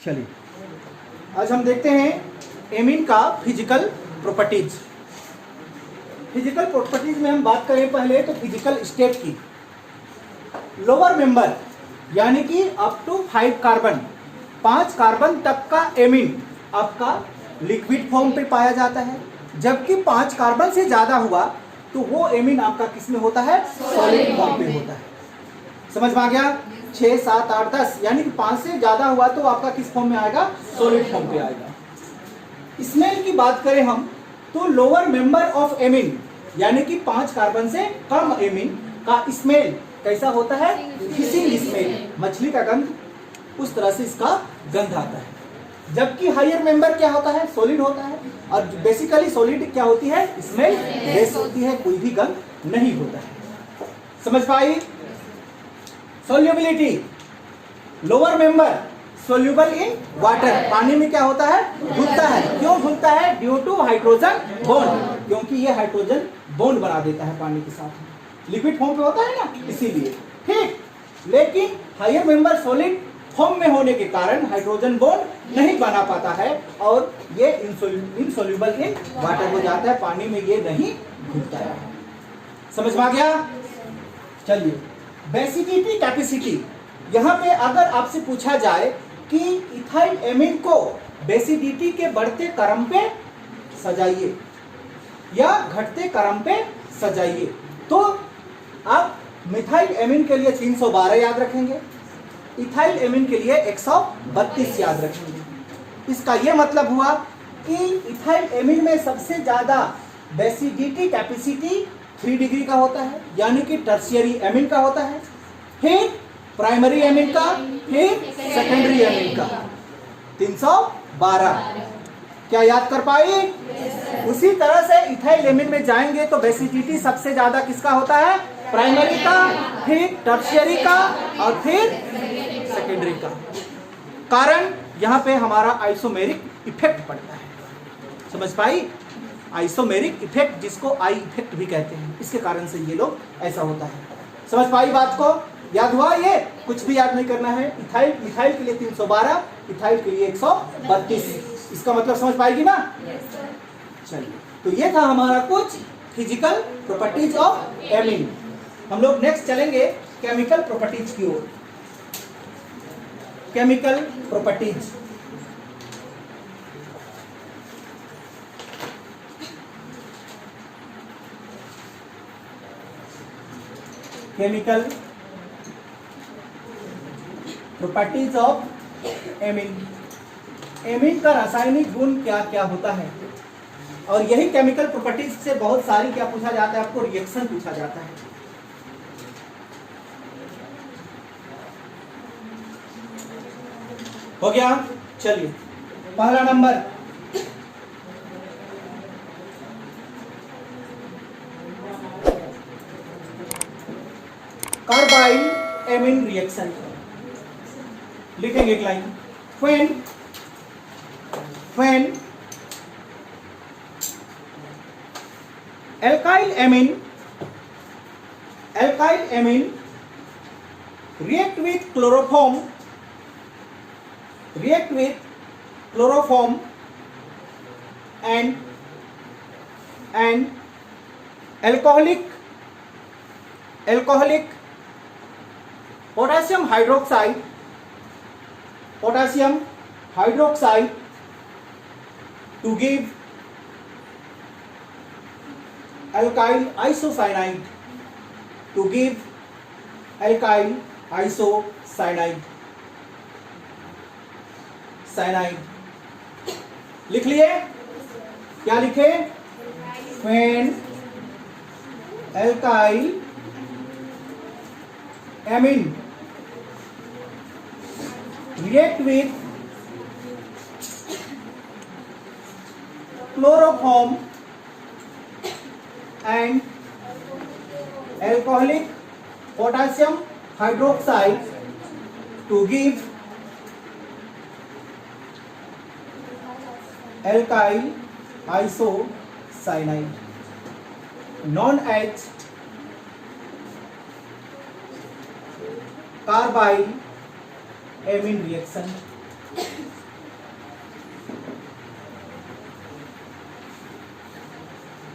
चलिए आज हम देखते हैं एमीन का फिजिकल प्रॉपर्टीज। फिजिकल प्रॉपर्टीज में हम बात करें पहले तो फिजिकल स्टेट की। लोअर मेंबर यानी कि अप टू 5 कार्बन, 5 कार्बन तक का एमीन आपका लिक्विड फॉर्म पे पाया जाता है, जबकि 5 कार्बन से ज्यादा हुआ तो वो एमीन आपका किस में होता है? सॉलिड फॉर्म पे होता है। समझ में आ गया? 6, 7, 8, 10 यानी कि 5 से ज्यादा हुआ तो आपका किस फॉर्म में आएगा? सॉलिड फॉर्म पे आएगा। स्मेल की बात करें हम तो लोअर मेंबर ऑफ एमीन यानी कि 5 कार्बन से कम एमीन का स्मेल कैसा होता है? फिशिंग स्मेल, मछली का गंध, उस तरह से इसका गंध आता है। जबकि हायर मेंबर क्या होता है? सॉलिड होता है। और बेसिकली सॉलिड क्या होती है? स्मेल बेस होती है, कोई भी गंध नहीं होता है। समझ पाई? Solubility, lower member soluble in water, पानी में क्या होता है? घुलता है। क्यों घुलता है? ड्यू टू हाइड्रोजन बॉन्ड, क्योंकि ये हाइड्रोजन बॉन्ड बना देता है पानी के साथ। लिक्विड फॉर्म पे होता है ना, इसीलिए। ठीक, लेकिन हायर मेंबर सॉलिड फॉर्म में होने के कारण हाइड्रोजन बॉन्ड नहीं बना पाता है और ये इनसोल्यूबल इन वाटर हो जाता है, पानी में ये नहीं घुलता है। समझ में आ गया? चलिए, बेसिडिटी कैपेसिटी, यहाँ पे अगर आपसे पूछा जाए कि इथाइल एमीन को बेसिडिटी के बढ़ते क्रम पे सजाइए या घटते क्रम पे सजाइए, तो आप मिथाइल एमीन के लिए 312 याद रखेंगे, इथाइल एमीन के लिए 132 याद रखेंगे। इसका यह मतलब हुआ कि इथाइल एमीन में सबसे ज्यादा बेसिडिटी कैपेसिटी 3 डिग्री का होता है, यानी कि टर्शियरी एमीन का होता है, फिर प्राइमरी एमीन का, फिर सेकेंडरी एमीन का 312। क्या याद कर पाई? उसी तरह से इथाइल एमीन में जाएंगे तो बेसिडिटी सबसे ज्यादा किसका होता है? प्राइमरी का, फिर टर्शियरी का और फिर सेकेंडरी का। कारण यहां पे हमारा आइसोमेरिक इफेक्ट पड़ता है। समझ पाई? आइसोमेरिक इफेक्ट, जिसको आई इफेक्ट भी कहते हैं, इसके कारण से ये लोग ऐसा होता है। समझ पाई बात को? याद हुआ? ये कुछ भी याद नहीं करना है। इथाइल मिथाइल के लिए 312, इथाइल के लिए 132। इसका मतलब समझ पाएगी ना? चलिए, तो ये था हमारा कुछ फिजिकल प्रॉपर्टीज ऑफ एमीन। हम लोग नेक्स्ट चलेंगे केमिकल प्रॉपर्टीज की ओर। Chemical properties, chemical properties of amine. Amine का रासायनिक गुण क्या क्या होता है, और यही केमिकल प्रॉपर्टीज से बहुत सारी क्या पूछा जाता है? आपको रिएक्शन पूछा जाता है। हो गया? चलिए, पहला नंबर कार्बाइल एमीन रिएक्शन। लिखेंगे एक line, when alkyl amine react with chloroform and alcoholic potassium hydroxide to give alkyl isocyanide, लिख लिए? क्या लिखे? when alkyl amine react with chloroform and alcoholic potassium hydroxide to give alkyl isocyanide, known as carbyl amine reaction.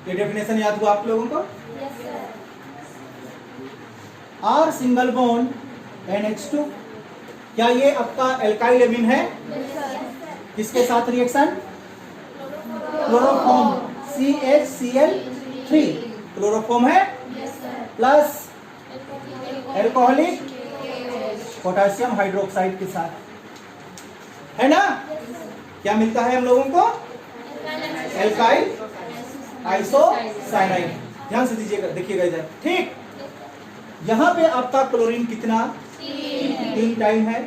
ये definition याद हुआ आप लोगों को? Yes sir. R single bond NH2, क्या ये आपका एल्काइल एमीन है? Yes sir. किसके साथ रिएक्शन? क्लोरोफॉर्म CHCl3, क्लोरोफॉर्म है yes sir. Plus alcoholic potassium hydroxide के साथ, है ना? क्या मिलता है हम लोगों को? Alkyl isocyanide. ध्यान से दीजिएगा, देखिएगा इधर, ठीक। यहाँ पे आपका क्लोरीन कितना? 3 टाइम है,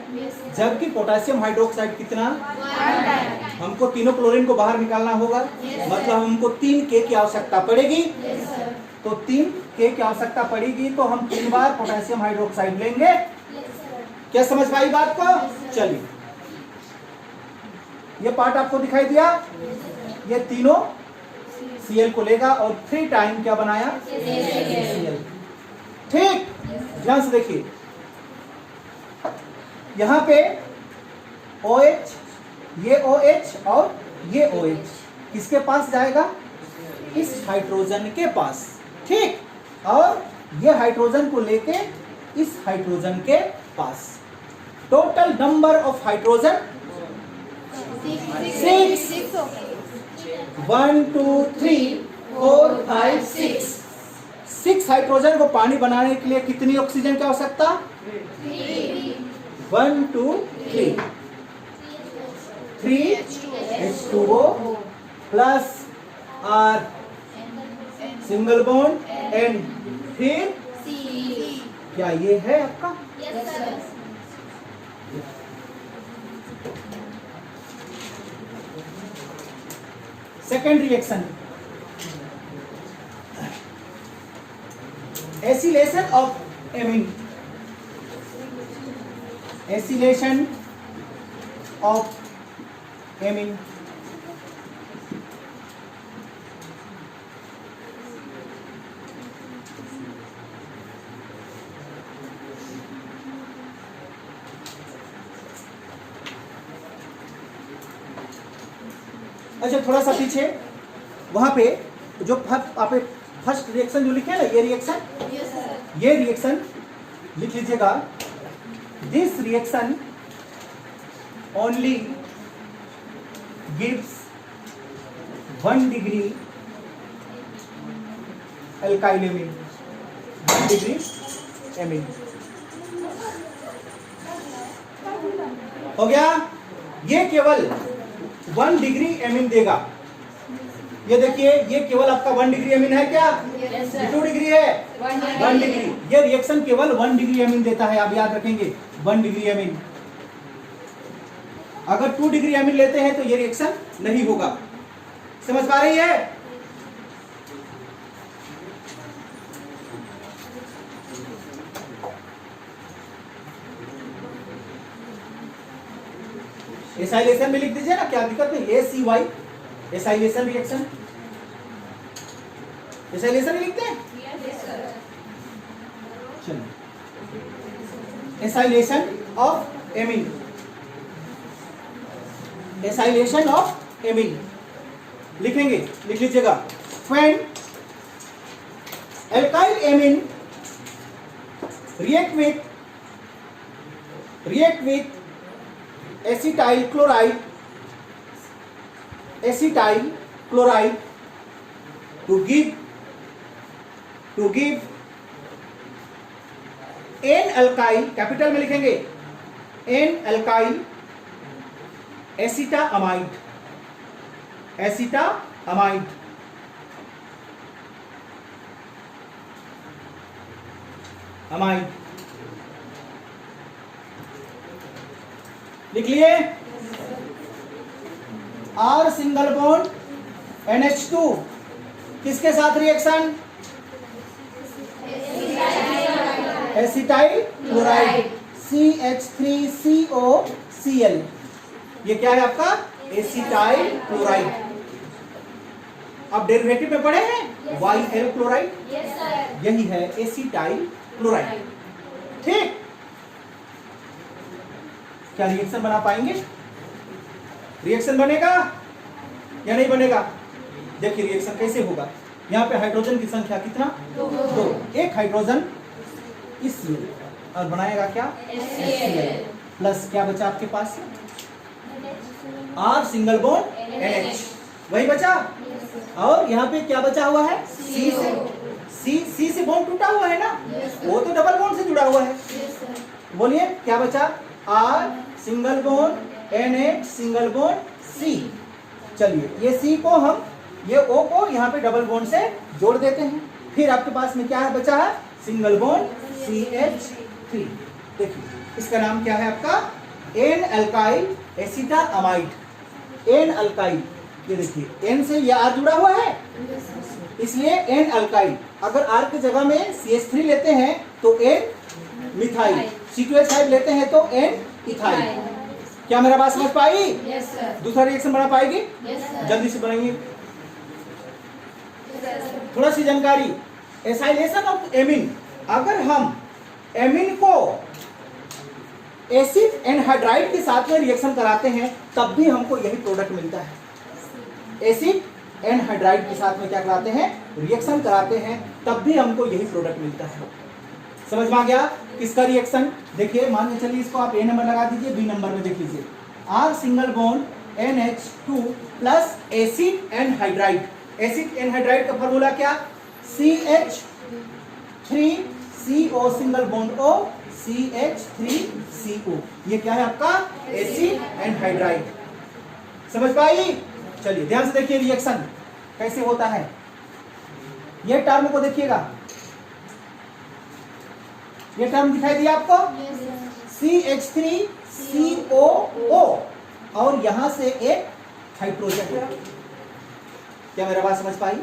जबकि पोटेशियम हाइड्रोक्साइड कितना? 1 टाइम। हमको तीनों क्लोरीन को बाहर निकालना होगा, मतलब हमको 3 K की आवश्यकता पड़ेगी। Yes sir. तो 3 K की आवश्यकता पड़ेगी तो हम 3 बार पोटेशियम हाइड्रोक्साइड लेंगे। Yes sir. क्या समझ पाई बात को? चलिए, ये पार्ट आपको दिखाई दिया। ये तीनों Cl को लेगा और 3 टाइम क्या बनाया? Cl। ठीक, ध्यान से देखिए, यहाँ पे OH, ये OH और ये OH किसके पास जाएगा? इस हाइड्रोजन के पास, ठीक। और ये हाइड्रोजन को लेके इस हाइड्रोजन के पास। Total number of hydrogen 6। 1 2 3 4 5 6 hydrogen को पानी बनाने के लिए कितनी ऑक्सीजन की आवश्यकता? 1 2 3 H2O plus R single bond N, फिर क्या ये है आपका? Yes sir. Second reaction, acylation of amine. Acylation of amine, अच्छा थोड़ा सा पीछे, वहां पे जो फर्स्ट रिएक्शन जो लिखे ना, ये रिएक्शन, यस सर। ये रिएक्शन लिख लीजिएगा। This reaction only gives 1 degree alkyl amine, 1 degree amine. हो गया? ये केवल 1 डिग्री एमीन देगा। ये देखिए, ये केवल आपका 1 डिग्री एमीन है क्या? यस ये सर। 2 डिग्री है, 1 डिग्री। ये रिएक्शन केवल 1 डिग्री एमीन देता है, आप याद रखेंगे 1 डिग्री एमीन। अगर 2 डिग्री एमीन लेते हैं तो ये रिएक्शन नहीं होगा। समझ पा रही है? एसाइलेशन में लिख दीजिए ना, क्या दिक्कत है? ACY एसाइलेशन रिएक्शन, एसाइलेशन लिखते हैं। Yes sir. चलो, acylation of amine, acylation of amine लिखेंगे, लिख लीजिएगा। When alkyl amine react with acetyl chloride to give N alkyl, capital में लिखेंगे N alkyl acetamide, अमाइड लिख लिए। R सिंगल बॉन्ड NH2 किसके साथ रिएक्शन? Acetyl chloride CH3COCl। ये क्या है आपका? Acetyl chloride. आप डेरिवेटिव में पढ़े हैं YL क्लोराइड, यस सर। यही है एसिटाइल क्लोराइड। ठीक, क्या रिएक्शन बना पाएंगे? रिएक्शन बनेगा या नहीं बनेगा? देखिए रिएक्शन कैसे होगा, यहाँ पे हाइड्रोजन की संख्या कितना? 2। एक हाइड्रोजन इस और बनाएगा क्या? HCl प्लस क्या बचा आपके पास? R सिंगल बॉन्ड NH, वही बचा। और यहाँ पे क्या बचा हुआ है? C से बॉन्ड टूटा हुआ है ना, वो तो डबल बॉन्ड से जुड़ा हुआ है। बोलिए क्या बचा? R single bond NH single bond C। चलिए ये C को हम ये O को यहाँ पे डबल बॉन्ड से जोड़ देते हैं। फिर आपके पास में क्या है बचा है? Single bond CH3। देखिए इसका नाम क्या है आपका? N alkyl acetamide. N alkyl, ये देखिए N से ये R जुड़ा हुआ है, इसलिए एन अल्काइल। अगर R की जगह में CH3 लेते हैं तो N मिथाइल, C2H5 लेते हैं तो N इथाइल। क्या मेरा बात समझ पाई? Yes sir. दूसरा रिएक्शन बना पाएगी? Yes sir. जल्दी से बनाइए। थोड़ा सी जानकारी, एसाइलेशन ऑफ एमीन। अगर हम एमीन को एसिड एनहाइड्राइड के साथ में रिएक्शन कराते हैं तब भी हमको यही प्रोडक्ट मिलता है। एसिड एनहाइड्राइड के साथ में क्या कराते हैं? रिएक्शन कराते हैं, तब भी हमको यही प्रोडक्ट मिलता है। समझ में आ गया किसका रिएक्शन? देखिए मान के चलिए इसको आप A नंबर लगा दीजिए, B नंबर में देख लीजिए। R single bond NH2 plus acid anhydride. Acid anhydride का फॉर्मूला क्या? CH3CO single bond O CH3CO। ये क्या है आपका? Acid anhydride. समझ पाई? चलिए ध्यान से देखिए रिएक्शन कैसे होता है। ये टर्म को देखिएगा, ये टर्म दिखाई दिया आपको? CH3COO और यहां से एक हाइड्रोजन। क्या मेरा बात समझ पाई?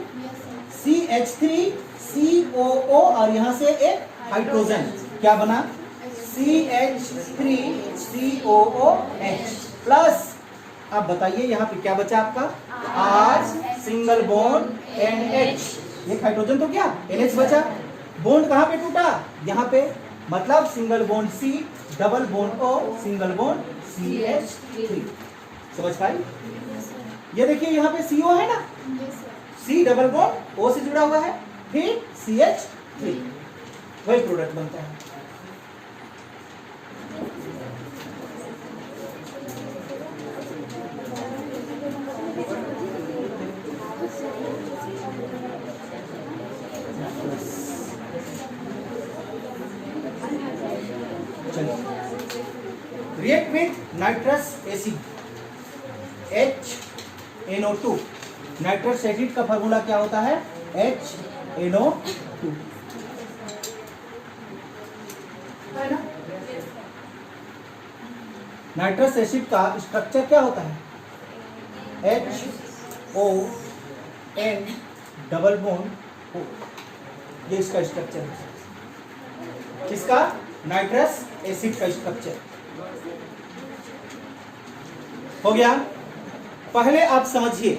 CH3COO और यहां से एक हाइड्रोजन, क्या बना? CH3COOH प्लस, अब बताइए यहाँ पे क्या बचा आपका? R single bond NH। एक हाइड्रोजन तो क्या NH बचा। बॉन्ड कहाँ पे टूटा? यहाँ पे, मतलब single bond C double bond O single bond CH3। समझ पाई? ये देखिए यहाँ पे CO है ना, C डबल बॉन्ड O से जुड़ा हुआ है, फिर CH3, वही प्रोडक्ट बनता है। React with nitrous acid HNO2। Nitrous acid का फॉर्मूला क्या होता है? HNO2 है ना। नाइट्रस एसिड का स्ट्रक्चर क्या होता है? HON double bond O। ये इसका स्ट्रक्चर है। किसका? नाइट्रस एसिड का स्ट्रक्चर हो गया। पहले आप समझिए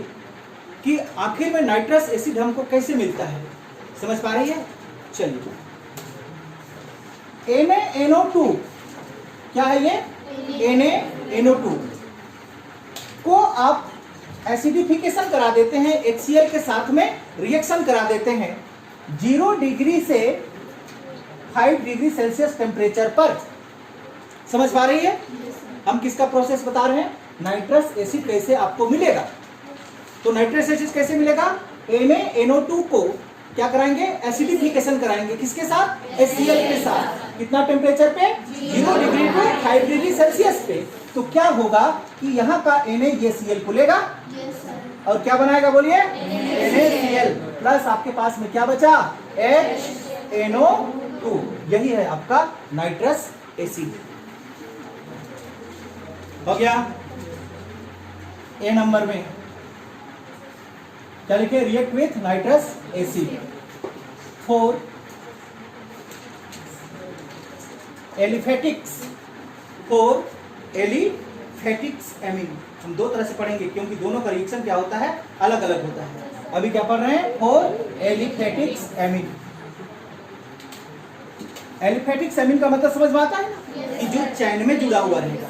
कि आखिर में नाइट्रस एसिड हमको कैसे मिलता है। समझ पा रही है? चलिए NaNO2, क्या है ये? NaNO2 को आप एसिडिफिकेशन करा देते हैं, HCl के साथ में रिएक्शन करा देते हैं 0 डिग्री से 5 डिग्री सेल्सियस टेम्परेचर पर। समझ पा रही है? हम किसका प्रोसेस बता रहे हैं? नाइट्रस एसिड कैसे आपको मिलेगा। तो नाइट्रस एसिड कैसे मिलेगा? NaNO2 को क्या कराएंगे? एसिडिफिकेशन कराएंगे। किसके साथ? HCl के साथ। कितना टेम्परेचर पे? 0 डिग्री टू 5 डिग्री सेल्सियस पे। तो क्या होगा कि यहाँ का Na ये Cl को लेगा और क्या बनाएगा? बोलिए NaCl प्लस आपके पास में क्या बचा? HNO2। यही है आपका नाइट्रस एसिड। हो गया। A नंबर में क्या लिखे? React with nitrous acid for aliphatics amine. हम दो तरह से पढ़ेंगे क्योंकि दोनों का रिएक्शन क्या होता है? अलग अलग होता है। अभी क्या पढ़ रहे हैं? For aliphatics amine. Aliphatics amine का मतलब समझ में आता है ना, कि जो चैन में जुड़ा हुआ रहेगा।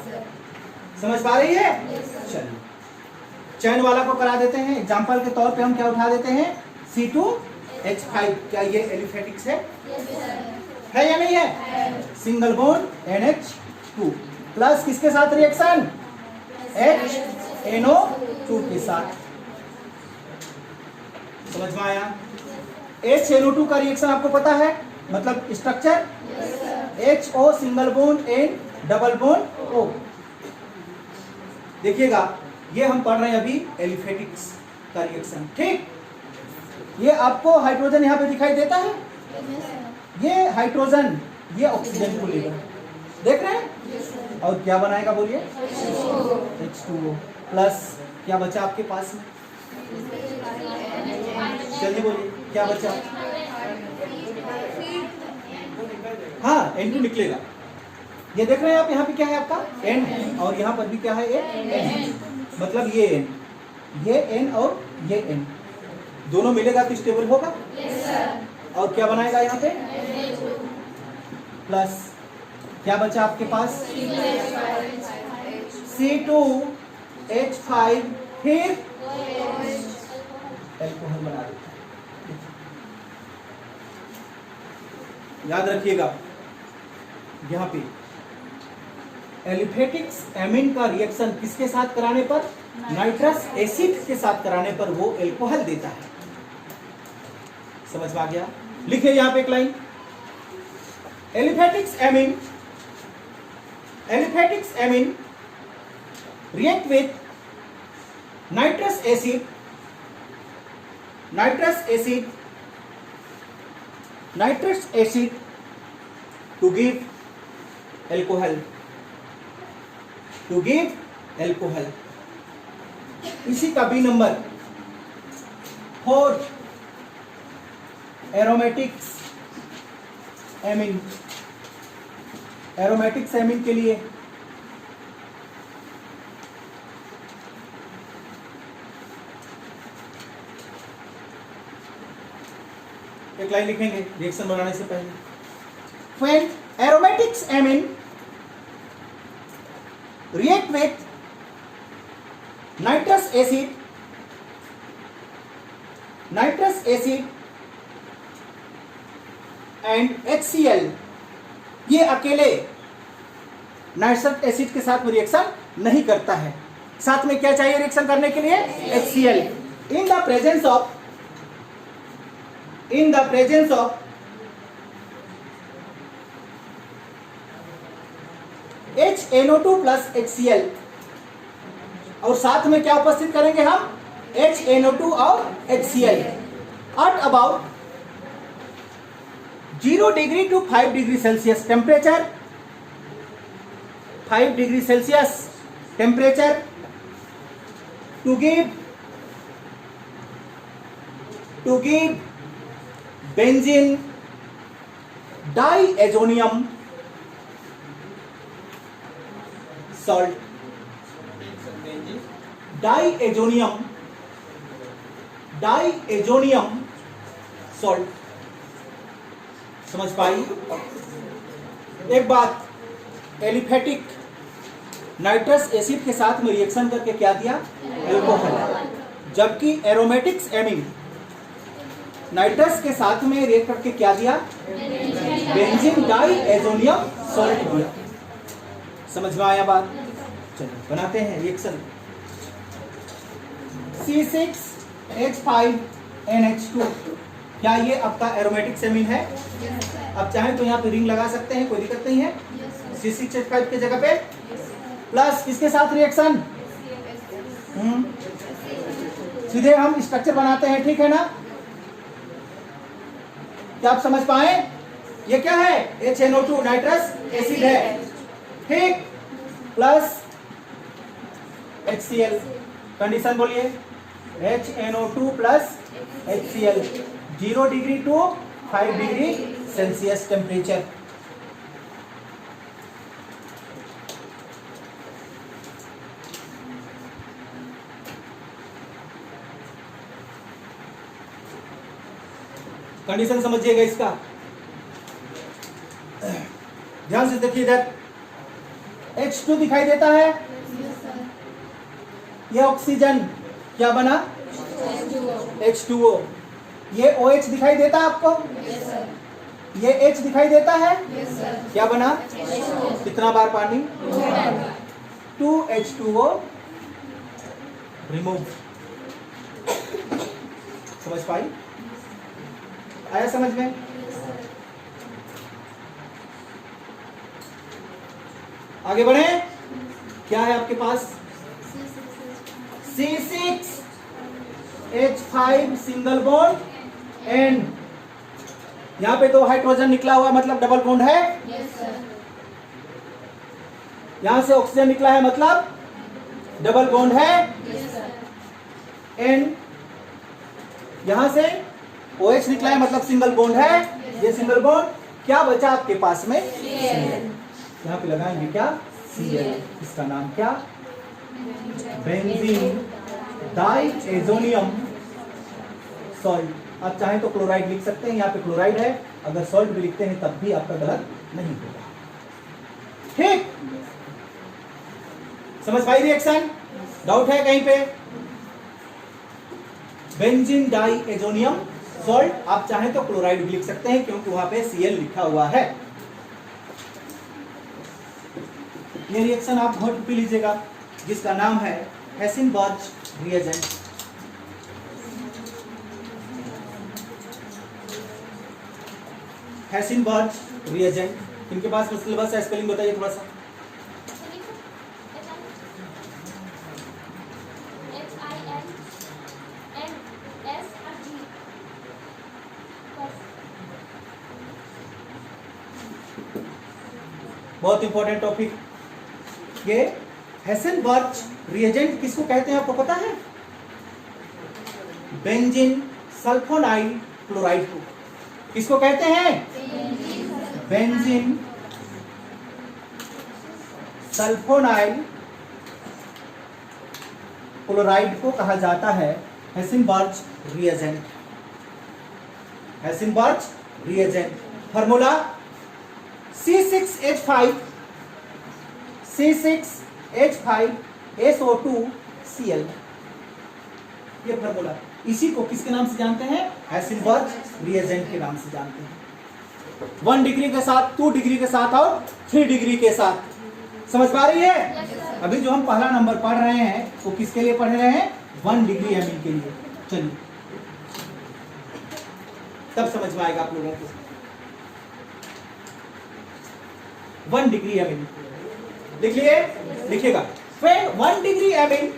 समझ पा रही है? चलिए चैन वाला को करा देते हैं। एग्जाम्पल के तौर पे हम क्या उठा देते हैं? C2H5। क्या ये एलिफेटिक्स है या नहीं है? सिंगल बॉन्ड NH2 प्लस किसके साथ रिएक्शन? HNO2 के साथ। समझ में आया? HNO2 का रिएक्शन आपको पता है, मतलब structure HO single bond N double bond O। देखिएगा ये हम पढ़ रहे हैं अभी एलिफेटिक्स का रिएक्शन, ठीक। ये आपको हाइड्रोजन यहाँ पे दिखाई देता है, ये हाइड्रोजन ये ऑक्सीजन को लेगा, देख रहे हैं। और क्या बनाएगा बोलिए? H2O प्लस क्या बचा आपके पास में? जल्दी बोलिए क्या बचा? हाँ N2 निकलेगा। ये देख रहे हैं आप, यहाँ पे क्या है आपका N और यहाँ पर भी क्या है N, मतलब ये N और ये N दोनों मिलेगा तो स्टेबल होगा। और क्या बनाएगा यहाँ पे? प्लस क्या बचा आपके पास? C2H5 फिर अल्कोहल बना देता है। याद रखिएगा यहाँ पे एलिफेटिक्स एमीन का रिएक्शन किसके साथ कराने पर? नाइट्रस एसिड के साथ कराने पर वो अल्कोहल देता है। समझ में आ गया? लिखिए यहाँ पे एक line, aliphatics amine react with nitrous acid to give alcohol, इसी का बी नंबर 4 एरोमेटिक्स एमीन के लिए एक लाइन लिखेंगे रिएक्शन बनाने से पहले। When aromatics amine react with nitrous acid and HCl, ये अकेले नाइट्रस एसिड के साथ में रिएक्शन नहीं करता है, साथ में क्या चाहिए रिएक्शन करने के लिए? HCl। In the presence of HNO2 plus HCl, और साथ में क्या उपस्थित करेंगे हम? HNO2 और HCl at about 0 degree to 5 degree celsius temperature, 5 degree celsius temperature to give benzene diazonium salt, diazonium salt। समझ पाई? एक बात, एलिफेटिक नाइट्रस एसिड के साथ में रिएक्शन करके क्या दिया? अल्कोहल। जबकि एरोमेटिक्स एमीन नाइट्रस के साथ में रिएक्ट करके क्या दिया? बेंजीन डाइएजोनियम सॉल्ट दिया। समझ में आया बात? चलिए बनाते हैं रिएक्शन। C6H5NH2, क्या ये आपका एरोमेटिक एमीन है? अब चाहे तो यहाँ पे रिंग लगा सकते हैं, कोई दिक्कत नहीं है। C6H5 के जगह पे प्लस किसके साथ रिएक्शन? सीधे हम स्ट्रक्चर बनाते हैं, ठीक है ना? क्या आप समझ पाए? ये क्या है? HNO2 नाइट्रस एसिड है, ठीक, प्लस HCl। कंडीशन बोलिए, HNO2 plus HCl 0 degree to 5 degree celsius temperature. Condition समझिएगा इसका, ध्यान से देखिए। इधर H2 दिखाई देता है, ये ऑक्सीजन क्या बना? H2O ये OH दिखाई देता है आपको, Yes, sir. ये H दिखाई देता है, Yes, sir. क्या बना, H2O. कितना बार पानी, 2 2H2O रिमूव। समझ पाई, आया समझ में? आगे बढ़े, क्या है आपके पास, C6H5 सिंगल बॉन्ड एंड यहाँ पे तो हाइड्रोजन निकला हुआ मतलब डबल बॉन्ड है, Yes, sir. यहां से ऑक्सीजन निकला है मतलब डबल बॉन्ड है, Yes, sir. एंड यहां से OH निकला है मतलब सिंगल बॉन्ड है, ये सिंगल बॉन्ड, क्या बचा आपके पास में, Cl. यहाँ पे लगाएंगे क्या, Cl, इसका नाम क्या, बेंजीन डाइएजोनियम सॉल्ट। आप चाहें तो क्लोराइड लिख सकते हैं, यहाँ पे क्लोराइड है, अगर सॉल्ट भी लिखते हैं तब भी आपका गलत नहीं होगा, ठीक। समझ पाई रिएक्शन, डाउट है कहीं पे, बेंजीन डाइएजोनियम सॉल्ट, आप चाहें तो क्लोराइड भी लिख सकते हैं क्योंकि वहां पे Cl लिखा हुआ है। ये रिएक्शन आप बहुत पी लीजिएगा जिसका नाम है हेसेनबर्ग रिएजेंट। हेसेनबर्ग रिएजेंट, इनके पास सिलेबस है, स्पेलिंग बताइए थोड़ा सा। बहुत इंपॉर्टेंट टॉपिक, ये हेसेनबर्ग रिएजेंट किसको कहते हैं आपको पता है, बेंजीन सल्फोनाइल क्लोराइड को किसको कहते हैं, बेंजीन सल्फोनाइल क्लोराइड को कहा जाता है Hinsberg reagent. Hinsberg reagent formula C6H5 SO2Cl, ये फार्मूला, इसी को किसके नाम से जानते हैं, हेसेनबर्ग रिएजेंट के नाम से जानते हैं। 1 डिग्री के साथ, 2 डिग्री के साथ और 3 डिग्री के साथ, समझ पा रही है? अभी जो हम पहला नंबर पढ़ रहे हैं वो किसके लिए पढ़ रहे हैं, 1 डिग्री एमिन के लिए। चलिए तब समझ में आएगा आप लोगों को। 1 डिग्री एमिन लिख लिए, लिखिएगा, 1 degree amine,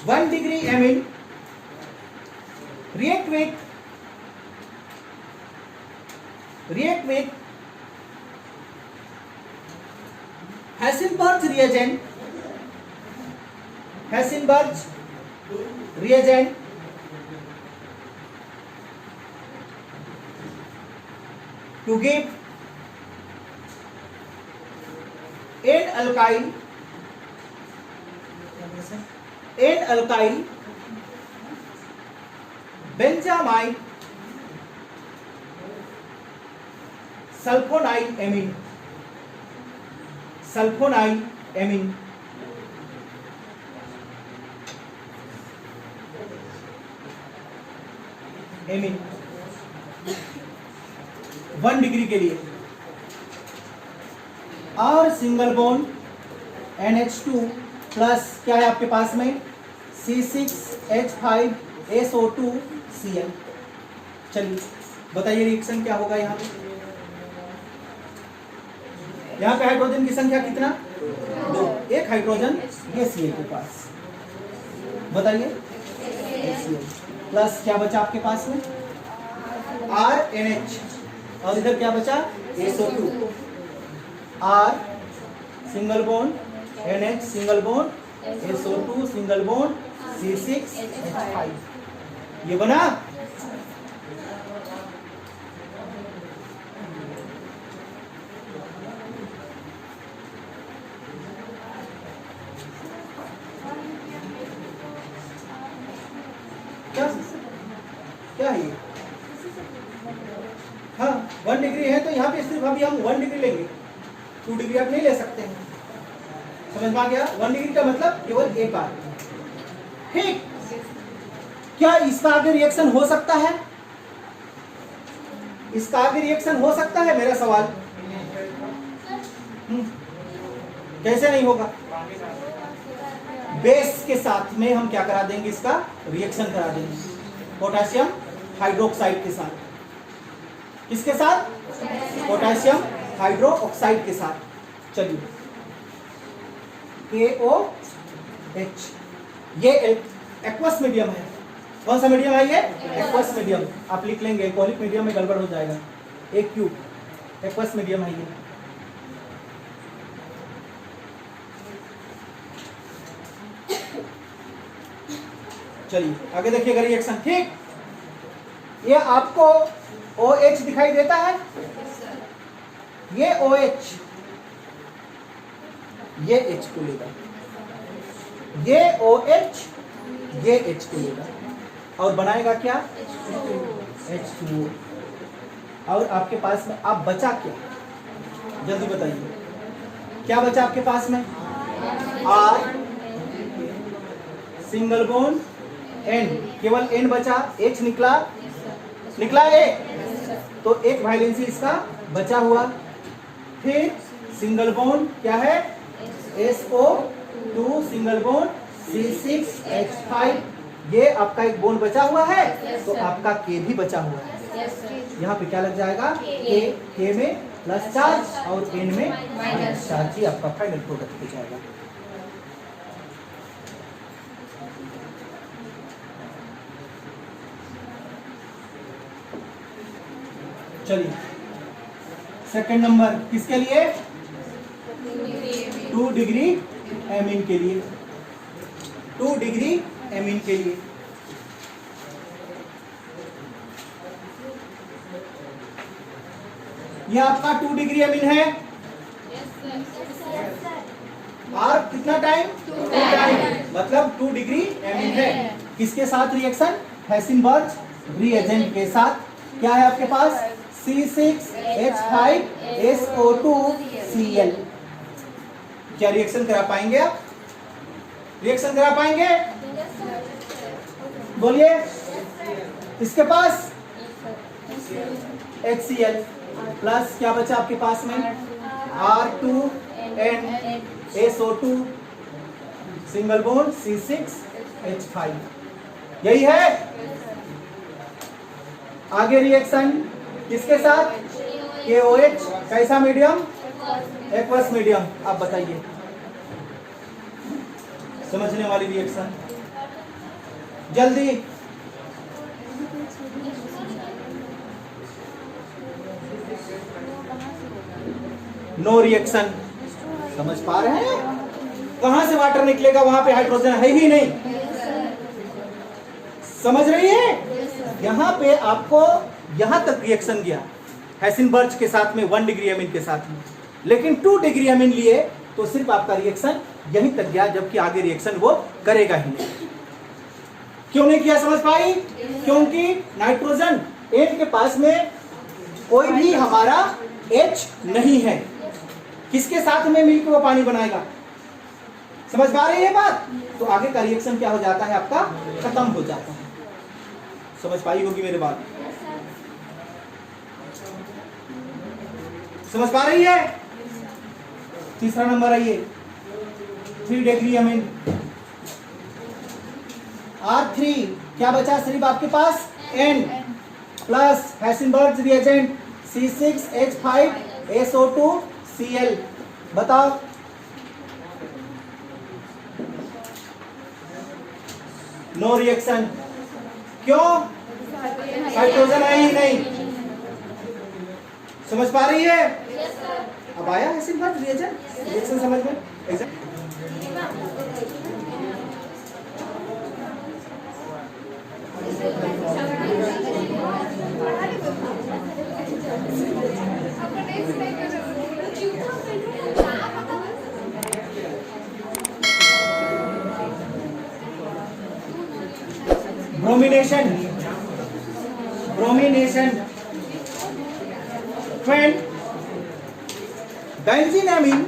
1 degree amine react with Heisenberg reagent to give N-alkyl benzamide sulfonyl amine amine 1 degree के लिए, और सिंगल बॉन्ड NH2 प्लस क्या है आपके पास में, C6H5 SO2Cl। चलिए बताइए रिएक्शन क्या होगा यहाँ पे, यहाँ पे हाइड्रोजन की संख्या कितना, 2, एक हाइड्रोजन ये Cl के पास, बताइए HCl प्लस क्या बचा आपके पास में RNH, और इधर क्या बचा SO2, R single bond NH single bond SO2 single bond C6H5, ये बना। क्या है ये, हाँ 1 डिग्री है तो यहाँ पे सिर्फ अभी हम 1 डिग्री लेंगे, 2 डिग्री आप नहीं ले सकते हैं, समझ में आ गया। 1 डिग्री का मतलब केवल एक बार, ठीक। क्या इसका आगे रिएक्शन हो सकता है? इसका आगे रिएक्शन हो सकता है, मेरा सवाल। कैसे नहीं होगा? बेस के साथ में हम क्या करा देंगे, इसका रिएक्शन करा देंगे, पोटेशियम हाइड्रोक्साइड के साथ। किसके साथ? पोटेशियम हाइड्रोक्साइड के साथ। चलिए, KOH, ये एक्वस मीडियम है। कौन सा मीडियम है ये? Aqueous medium. आप लिख लेंगे, एल्कोहलिक मीडियम में गड़बड़ हो जाएगा। AQ एक्वस मीडियम है ये। चलिए आगे देखिएगा रिएक्शन। ठीक, ये आपको OH दिखाई देता है, ये OH, ये H को लेगा, ये OH, ये H को लेगा और बनाएगा क्या? H2O। और आपके पास में आप बचा क्या? जल्दी बताइए, क्या बचा आपके पास में? R सिंगल बॉन्ड N, केवल N बचा, H निकला, निकला एक, तो एक वैलेंसी इसका बचा हुआ। फिर सिंगल बॉन्ड क्या है? SO2 सिंगल बॉन्ड C6H5, ये आपका एक बॉन्ड बचा हुआ है, तो आपका K भी बचा हुआ है। यहाँ पे क्या लग जाएगा? K में प्लस चार्ज और N में माइनस चार्ज, ही आपका फाइनल प्रोडक्ट हो जाएगा। चलिए सेकंड नंबर किसके लिए? 2 डिग्री एमीन के लिए। 2 डिग्री एमीन के लिए यह आपका 2 डिग्री एमीन है। और कितना टाइम? 2 टाइम, मतलब 2 डिग्री एमीन है। किसके साथ रिएक्शन? हेसिनबर्ग रिएजेंट के साथ। क्या है आपके पास? C6H5SO2Cl। क्या रिएक्शन करा पाएंगे आप? रिएक्शन करा पाएंगे? बोलिए। इसके पास HCl प्लस क्या बचा आपके पास में? R2NSO2 single bond C6H5। यही है। आगे रिएक्शन किसके साथ? KOH, कैसा मीडियम? Aqueous medium. आप बताइए, समझने वाली रिएक्शन जल्दी। No reaction. समझ पा रहे हैं? कहां से वाटर निकलेगा? वहां पे हाइड्रोजन है ही नहीं। समझ रही है? यहां पे आपको यहां तक रिएक्शन गया हेसिनबर्ग के साथ में 1 डिग्री एमीन के साथ में, लेकिन 2 डिग्री एमीन लिए तो सिर्फ आपका रिएक्शन यहीं तक गया, जबकि आगे रिएक्शन वो करेगा ही नहीं। क्यों नहीं किया? समझ पाई? क्योंकि नाइट्रोजन N के पास में कोई भी हमारा H नहीं है। किसके साथ में मिलकर वो पानी बनाएगा? समझ पा रही है बात? तो आगे का रिएक्शन क्या हो जाता है? आपका खत्म हो जाता है। समझ पाई होगी मेरे बात? समझ पा रही है? तीसरा नंबर आइए, 3 डिग्री एमीन। R3 क्या बचा? सिर्फ आपके पास N प्लस हेसिनबर्ग रिएजेंट C6H5SO2Cl। बताओ। No reaction. क्यों? हाइड्रोजन है ही नहीं। समझ पा रही है? अब आया हेसिनबर्ग रिएजेंट रिएक्शन समझ में? Bromination. Bromination when benzenamine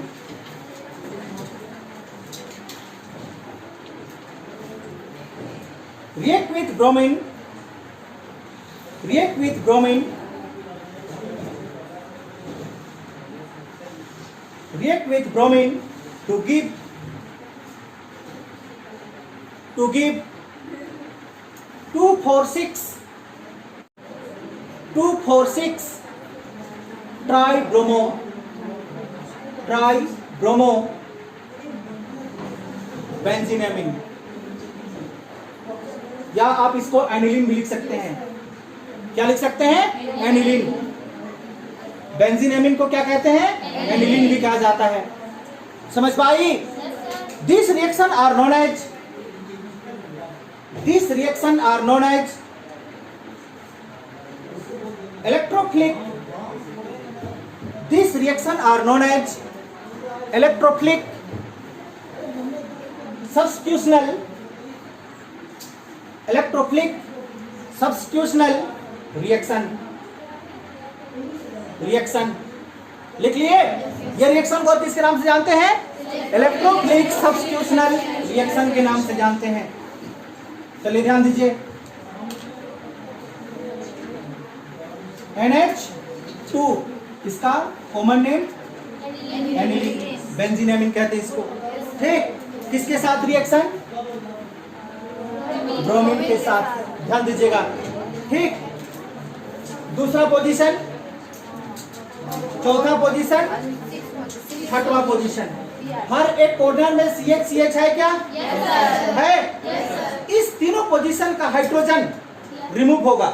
react with bromine, react with bromine, react with bromine to give 246 tribromo बेंजीनामिन, या आप इसको एनिलीन भी लिख सकते हैं। क्या लिख सकते हैं? एनिलीन। बेंजीनामिन को क्या कहते हैं? एनिलीन भी कहा जाता है। समझ पाई? This reaction are known as electrophilic. This reaction are known as electrophilic substitutional reaction. लिख लिए? ये रिएक्शन को किसके नाम से जानते हैं? इलेक्ट्रोफिलिक सब्स्टिट्यूशनल रिएक्शन के नाम से जानते हैं। चलिए ध्यान दीजिए। NH2 इसका कॉमन नेम एनिलीन, बेंजीनामिन कहते हैं इसको। ठीक, किसके साथ रिएक्शन? ब्रोमीन के साथ। ध्यान दीजिएगा। ठीक, दूसरा पोजीशन, चौथा पोजीशन, छठवां पोजीशन। हर एक कॉर्नर में CH है क्या? है। इस तीनों पोजीशन का हाइड्रोजन रिमूव होगा।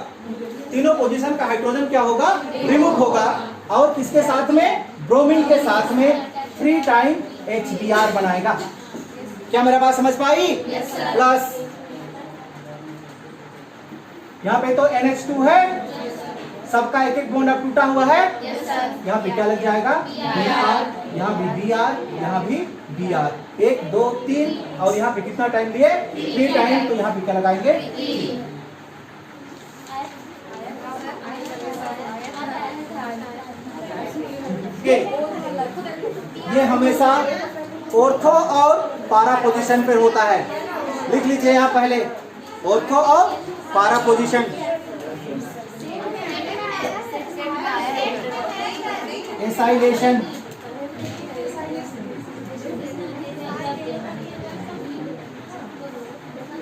तीनों पोजीशन का हाइड्रोजन क्या होगा? रिमूव होगा। और किसके साथ में? ब्रोमीन के साथ में 3 टाइम HBr बनाएगा। क्या मेरा बात समझ पाई? प्लस यहाँ पे तो NH2 है, सबका एक एक बॉन्ड अब टूटा हुआ है। यहाँ पे क्या लग जाएगा? Br, यहाँ भी Br, यहाँ भी Br। 1 2 3, और यहाँ पे कितना टाइम लिए? 3 टाइम। तो यहाँ पे क्या लगाएंगे? ये हमेशा ऑर्थो और पारा पोजीशन पे होता है। लिख लीजिए यहाँ पहले, ऑर्थो और पारा पोजीशन। एसाइलेशन,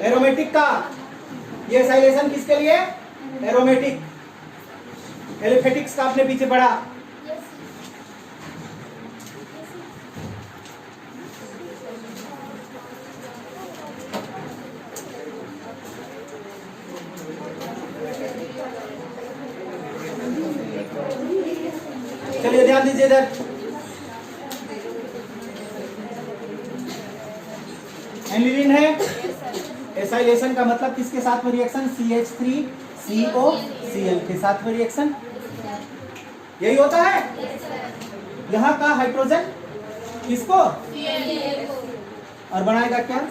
एरोमेटिक का ये एसाइलेशन किसके लिए? एरोमेटिक। एलिफेटिक्स का आपने पीछे पढ़ा। चलिए ध्यान दीजिए इधर। एनिलीन है। एसाइलेशन का मतलब किसके साथ में रिएक्शन? CH3COCl के साथ में रिएक्शन। यही होता है। यहाँ का हाइड्रोजन किसको? और बनाएगा क्या?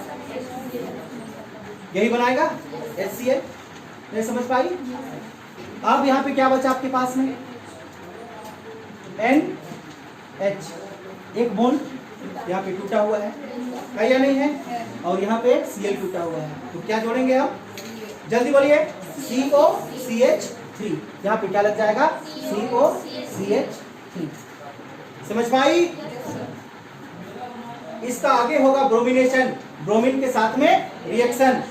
यही बनाएगा HCl। नहीं समझ पाई? अब यहाँ पे क्या बचा आपके पास में? NH, एक बॉन्ड यहाँ पे टूटा हुआ है या नहीं है? और यहाँ पे Cl टूटा हुआ है। तो क्या जोड़ेंगे हम? जल्दी बोलिए। COCH3। यहाँ पे क्या लग जाएगा? COCH3। समझ पाई? इसका आगे होगा ब्रोमिनेशन। ब्रोमीन के साथ में रिएक्शन।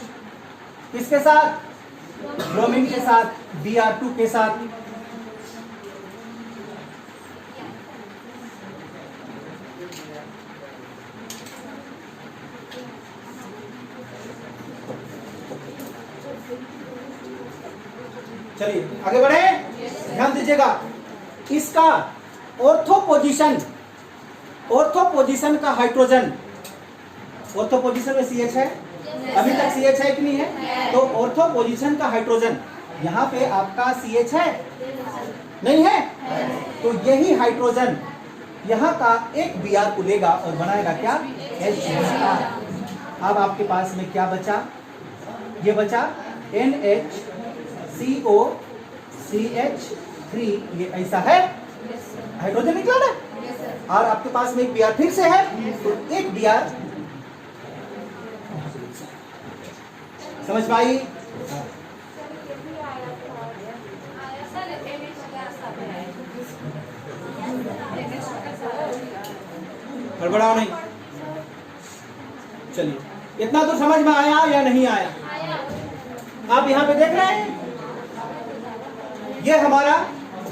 किसके साथ? ब्रोमीन के साथ, Br2 के साथ। चलिए आगे बढ़े। ध्यान दीजिएगा। इसका ऑर्थो पोजीशन का हाइड्रोजन, ऑर्थो पोजीशन में CH है, अभी तक CH है कि नहीं है? तो ऑर्थो पोजीशन का हाइड्रोजन यहाँ पे आपका CH है, नहीं है? तो यही हाइड्रोजन यहाँ का एक Br को लेगा और बनाएगा क्या? HBr। अब आपके पास में क्या बचा? ये बचा NHCOCH3। ये ऐसा है, हाइड्रोजन निकला ना? और आपके पास में एक Br फिर से है, तो एक Br। समझ पाई? गड़बड़ाओ नहीं। चलिए, इतना तो समझ में आया या नहीं आया? आप यहाँ पे देख रहे हैं, ये हमारा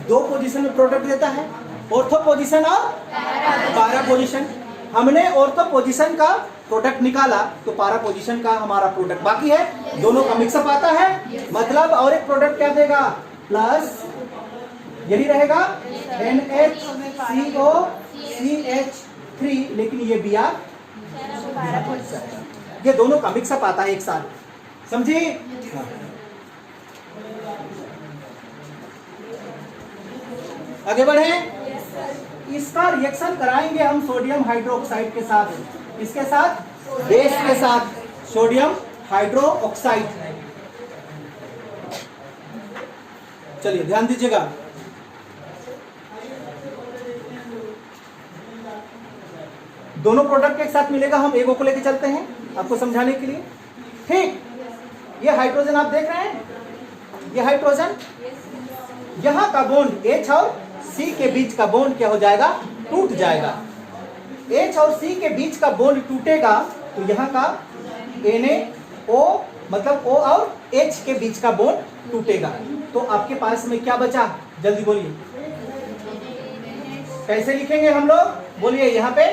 2 पोजीशन में प्रोडक्ट देता है, ऑर्थो पोजीशन और पारा पोजीशन। हमने ऑर्थो पोजीशन का प्रोडक्ट निकाला तो पारा पोजीशन का हमारा प्रोडक्ट बाकी है, दोनों का मिक्सअप आता है, मतलब और एक प्रोडक्ट क्या देगा? प्लस यही रहेगा NHCOCH3, लेकिन ये Br, ये दोनों का मिक्सअप आता है एक साथ, समझी? हाँ। आगे बढ़े। इसका रिएक्शन कराएंगे हम सोडियम हाइड्रोक्साइड के साथ, इसके साथ बेस के साथ सोडियम हाइड्रोक्साइड। चलिए ध्यान दीजिएगा, दोनों प्रोडक्ट एक साथ मिलेगा, हम एक को लेके चलते हैं आपको समझाने के लिए। ठीक, ये हाइड्रोजन आप देख रहे हैं, ये हाइड्रोजन, यहां का बॉन्ड H और C के बीच का बॉन्ड क्या हो जाएगा? टूट जाएगा। H और C के बीच का बॉन्ड टूटेगा तो यहाँ का NaO, मतलब O और H के बीच का बॉन्ड टूटेगा, तो आपके पास में क्या बचा? जल्दी बोलिए, कैसे लिखेंगे हम लोग? बोलिए, यहाँ पे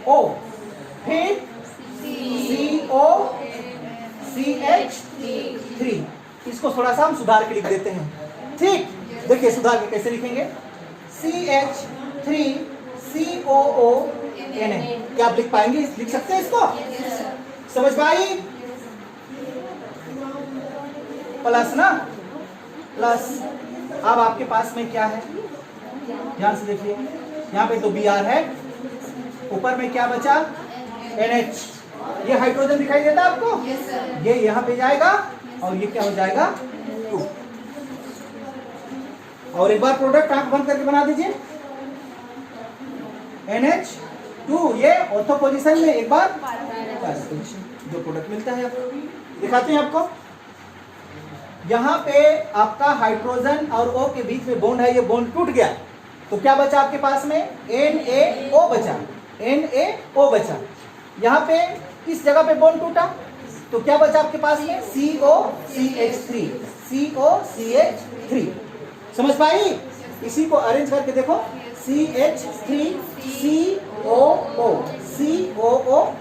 NaO, फिर COCH3, इसको थोड़ा सा हम सुधार के लिख देते हैं। ठीक, देखिए सुधार के कैसे लिखेंगे? CH3COONA, क्या आप लिख पाएंगे? लिख सकते हैं इसको? समझ पाई? प्लस ना, प्लस। अब आपके पास में क्या है? ध्यान से देखिए, यहाँ पे तो Br है, ऊपर में क्या बचा? NH। ये हाइड्रोजन दिखाई देता है आपको? ये यहाँ पे जाएगा और ये क्या हो जाएगा? 2। और एक बार प्रोडक्ट आंख बंद करके बना दीजिए, NH2, ये ऑर्थो पोजीशन में, एक बार जो प्रोडक्ट मिलता है आपको दिखाते हैं आपको। यहाँ पे आपका हाइड्रोजन और O के बीच में बॉन्ड है, ये बॉन्ड टूट गया, तो क्या बचा आपके पास में? NaO बचा, NaO बचा। यहाँ पे इस जगह पे बॉन्ड टूटा तो क्या बचा आपके पास में? COCH3, COCH3। समझ पाई? इसी को अरेंज करके देखो, CH3COON,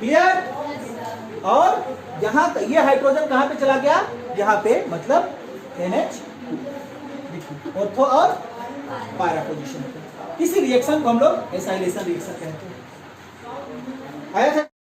क्लियर? और यहाँ ये हाइड्रोजन कहाँ पे चला गया? यहाँ पे, मतलब NH, ऑर्थो और पारा पोजीशन पे। इसी रिएक्शन को हम लोग एसाइलेशन रिएक्शन कहते हैं। आया था?